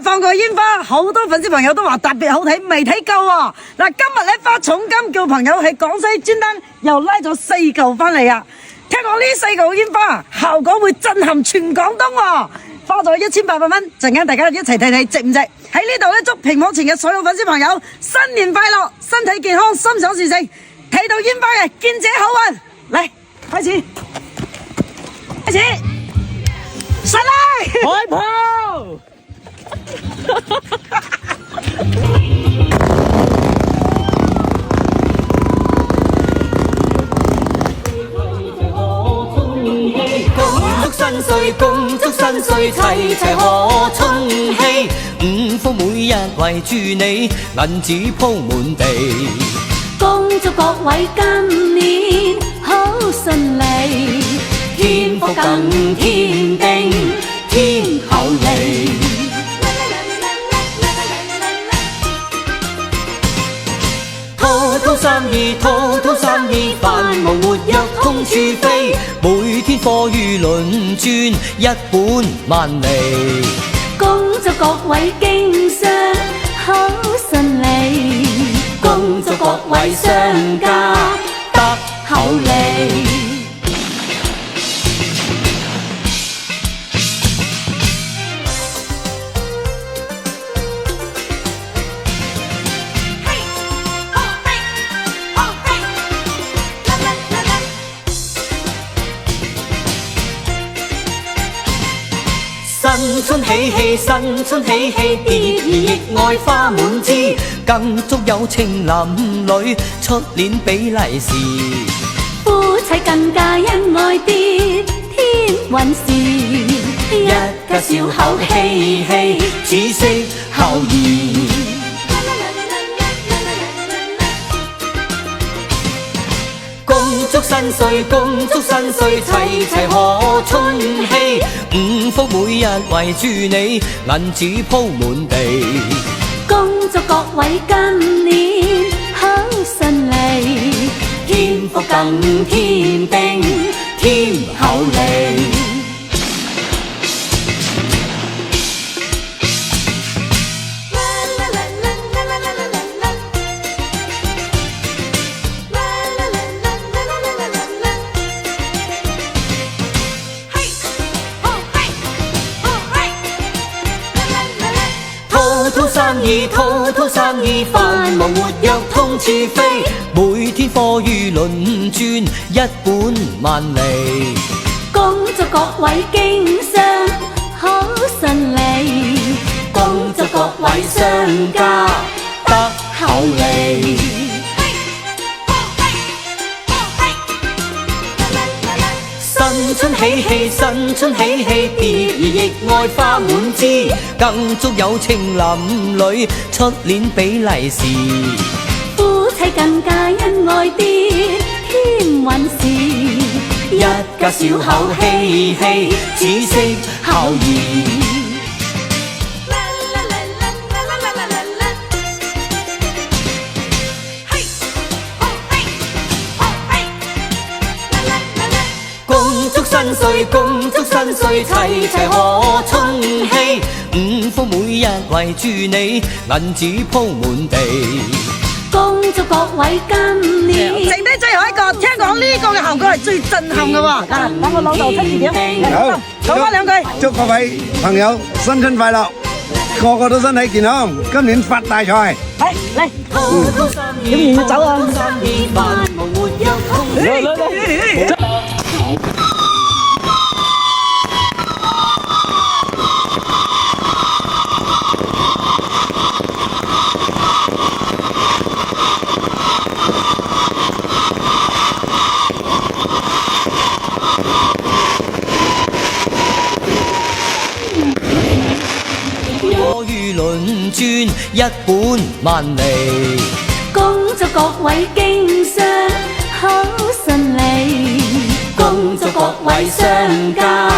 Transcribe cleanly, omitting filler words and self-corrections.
放過煙花，好多粉絲朋友都話特別好睇，未睇夠啊！嗱，今日咧發重金叫朋友喺廣西專登又拉咗4嚿翻嚟啊！聽講呢4嚿煙花效果會震撼全廣東喎，花咗1800蚊，陣間大家一齊睇睇值唔值？喺呢度咧祝屏幕前嘅所有粉絲朋友新年快樂，身體健康，心想事成，睇到煙花嘅見者好運！嚟，開始，上嚟！開炮！恭祝新歲，齊齊賀春禧。五福每日圍住你，銀紙鋪滿地。恭祝各位今年好順利，添福更添丁，添厚利。滔滔生意，滔滔生意，繁忙活躍通處飛。每天貨如輪轉，一本萬利。恭祝各位經商好順利，恭祝各位商家得厚利。新春喜氣，新春喜氣，蝶兒亦愛花滿枝，更祝有情男女出年比利是。夫妻更加恩愛啲，天運事，一家笑口嬉戲，只惜後兒。恭祝新歲，恭祝新歲，齊齊賀春禧。五福每日圍住你，銀紙鋪滿地。恭祝各位今年好順利，添福更添丁，添厚利。滔滔生意，繁忙活躍通處飛。每天貨如輪轉，一本萬利。恭祝各位經商好順利，恭祝各位商家得厚利。新春喜氣，新春喜氣，蝶兒亦愛花滿枝，更祝有情男女出年比利是。夫妻更加恩愛啲，天運事，一家笑口嬉戲，只惜後兒。新歲，恭祝新歲，齊齊賀春禧。五福每日圍住你，銀紙鋪滿地。恭祝各位今年剩低最後一個，聽講呢個嘅效果係最震撼嘅喎。嗱，等我老豆親自點，好，講翻兩句。祝各位朋友新春快樂，個個都身體健康，今年發大財。嚟，點要走啊？貨如輪轉，一本萬利。恭祝各位經商好順利，恭祝各位商家